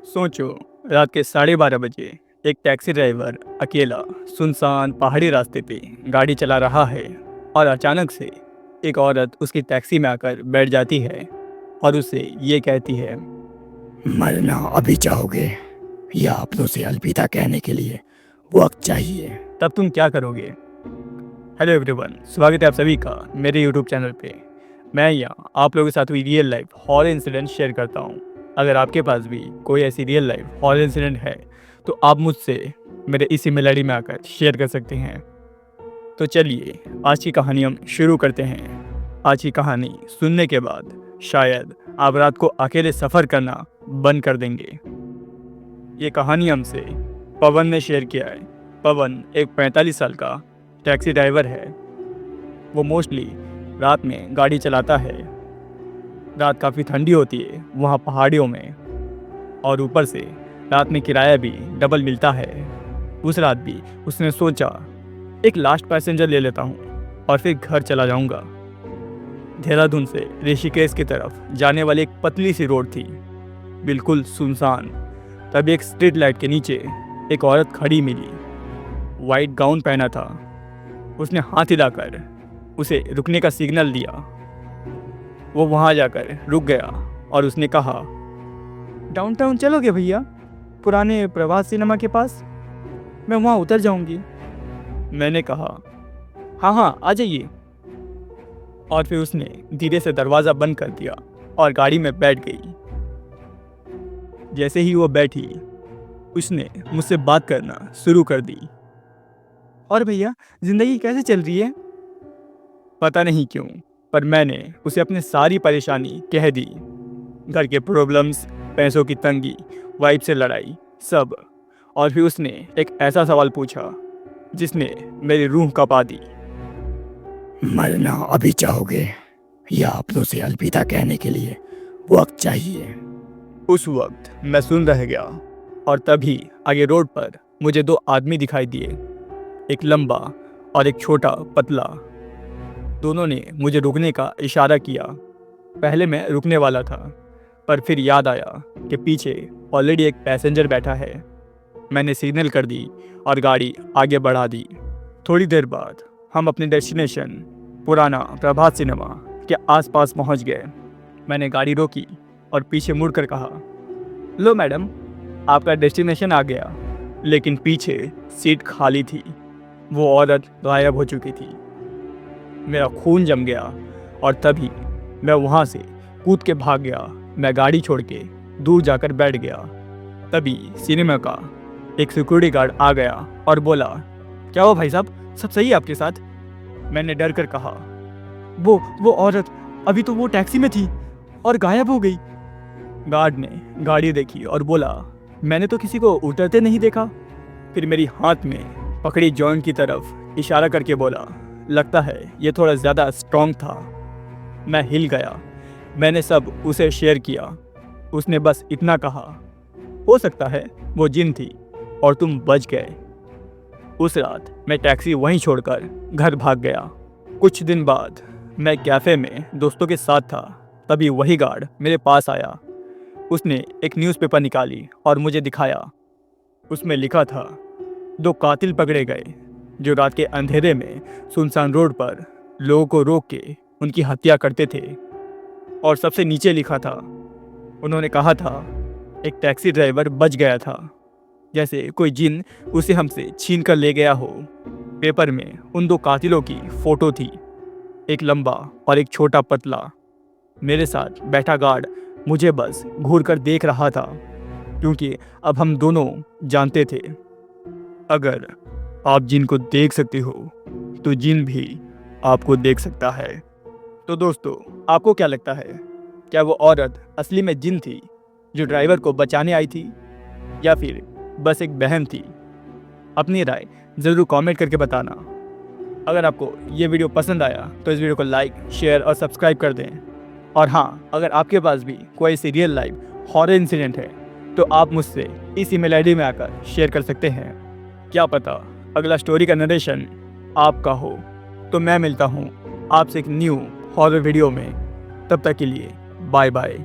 सोचो, रात के 12:30 बजे एक टैक्सी ड्राइवर अकेला सुनसान पहाड़ी रास्ते पे गाड़ी चला रहा है और अचानक से एक औरत उसकी टैक्सी में आकर बैठ जाती है और उससे ये कहती है। मरना अभी चाहोगे या अपनों से अलविदा कहने के लिए वक्त चाहिए? तब तुम क्या करोगे? हेलो एवरीवन, स्वागत है आप सभी का मेरे यूट्यूब चैनल पे। मैं यहाँ आप लोगों के साथ हुई real life horror incident share करता हूँ। अगर आपके पास भी कोई ऐसी रियल लाइफ हॉरर इंसिडेंट है तो आप मुझसे मेरे इस ईमेल आईडी में आकर शेयर कर सकते हैं। तो चलिए आज की कहानी हम शुरू करते हैं। आज की कहानी सुनने के बाद शायद आप रात को अकेले सफ़र करना बंद कर देंगे। ये कहानी हमसे पवन ने शेयर किया है। पवन एक 45 साल का टैक्सी ड्राइवर है। वो मोस्टली रात में गाड़ी चलाता है। रात काफ़ी ठंडी होती है वहाँ पहाड़ियों में, और ऊपर से रात में किराया भी डबल मिलता है। उस रात भी उसने सोचा एक लास्ट पैसेंजर ले लेता हूँ और फिर घर चला जाऊँगा। देहरादून से ऋषिकेश की तरफ जाने वाली एक पतली सी रोड थी, बिल्कुल सुनसान। तभी एक स्ट्रीट लाइट के नीचे एक औरत खड़ी मिली। वाइट गाउन पहना था। उसने हाथ हिलाकर उसे रुकने का सिग्नल दिया। वो वहाँ जाकर रुक गया और उसने कहा, डाउनटाउन चलोगे भैया, पुराने प्रभात सिनेमा के पास? मैं वहाँ उतर जाऊँगी। मैंने कहा, हाँ हाँ आ जाइए। और फिर उसने धीरे से दरवाज़ा बंद कर दिया और गाड़ी में बैठ गई। जैसे ही वो बैठी उसने मुझसे बात करना शुरू कर दी। और भैया ज़िंदगी कैसे चल रही है? पता नहीं क्यों पर मैंने उसे अपनी सारी परेशानी कह दी। घर के प्रॉब्लम्स, पैसों की तंगी, वाइफ से लड़ाई, सब। और फिर उसने एक ऐसा सवाल पूछा जिसने मेरी रूह कांपा दी। मरना अभी चाहोगे या अपनों से अलविदा कहने के लिए वक्त चाहिए? उस वक्त मैं सुन रह गया और तभी आगे रोड पर मुझे दो आदमी दिखाई दिए, एक लंबा और एक छोटा पतला। दोनों ने मुझे रुकने का इशारा किया। पहले मैं रुकने वाला था पर फिर याद आया कि पीछे ऑलरेडी एक पैसेंजर बैठा है। मैंने सिग्नल कर दी और गाड़ी आगे बढ़ा दी। थोड़ी देर बाद हम अपने डेस्टिनेशन पुराना प्रभात सिनेमा के आसपास पहुंच गए। मैंने गाड़ी रोकी और पीछे मुड़कर कहा, लो मैडम, आपका डेस्टिनेशन आ गया। लेकिन पीछे सीट खाली थी। वो औरत गायब हो चुकी थी। मेरा खून जम गया और तभी मैं वहाँ से कूद के भाग गया। मैं गाड़ी छोड़ के दूर जाकर बैठ गया। तभी सिनेमा का एक सिक्योरिटी गार्ड आ गया और बोला, क्या हुआ भाई साहब, सब सही है आपके साथ? मैंने डर कर कहा, वो औरत अभी तो वो टैक्सी में थी और गायब हो गई। गार्ड ने गाड़ी देखी और बोला, मैंने तो किसी को उतरते नहीं देखा। फिर मेरी हाथ में पकड़ी जॉइंट की तरफ इशारा करके बोला, लगता है ये थोड़ा ज़्यादा स्ट्रॉन्ग था। मैं हिल गया। मैंने सब उसे शेयर किया। उसने बस इतना कहा, हो सकता है वो जिन थी और तुम बच गए। उस रात मैं टैक्सी वहीं छोड़कर घर भाग गया। कुछ दिन बाद मैं कैफ़े में दोस्तों के साथ था। तभी वही गार्ड मेरे पास आया। उसने एक न्यूज़पेपर निकाली और मुझे दिखाया। उसमें लिखा था, 2 कातिल पकड़े गए जो रात के अंधेरे में सुनसान रोड पर लोगों को रोक के उनकी हत्या करते थे। और सबसे नीचे लिखा था, उन्होंने कहा था एक टैक्सी ड्राइवर बच गया था, जैसे कोई जिन उसे हमसे छीन कर ले गया हो। पेपर में उन 2 कातिलों की फ़ोटो थी, एक लंबा और एक छोटा पतला। मेरे साथ बैठा गार्ड मुझे बस घूर कर देख रहा था, क्योंकि अब हम दोनों जानते थे अगर आप जिन को देख सकते हो तो जिन भी आपको देख सकता है। तो दोस्तों, आपको क्या लगता है, क्या वो औरत असली में जिन थी जो ड्राइवर को बचाने आई थी, या फिर बस एक बहन थी? अपनी राय ज़रूर कमेंट करके बताना। अगर आपको ये वीडियो पसंद आया तो इस वीडियो को लाइक, शेयर और सब्सक्राइब कर दें। और हाँ, अगर आपके पास भी कोई ऐसी रियल लाइफ हॉरर इंसिडेंट है तो आप मुझसे इस ईमेल आईडी में आकर शेयर कर सकते हैं। क्या पता अगला स्टोरी का नरेशन आपका हो। तो मैं मिलता हूँ आपसे एक न्यू हॉरर वीडियो में। तब तक के लिए बाय बाय।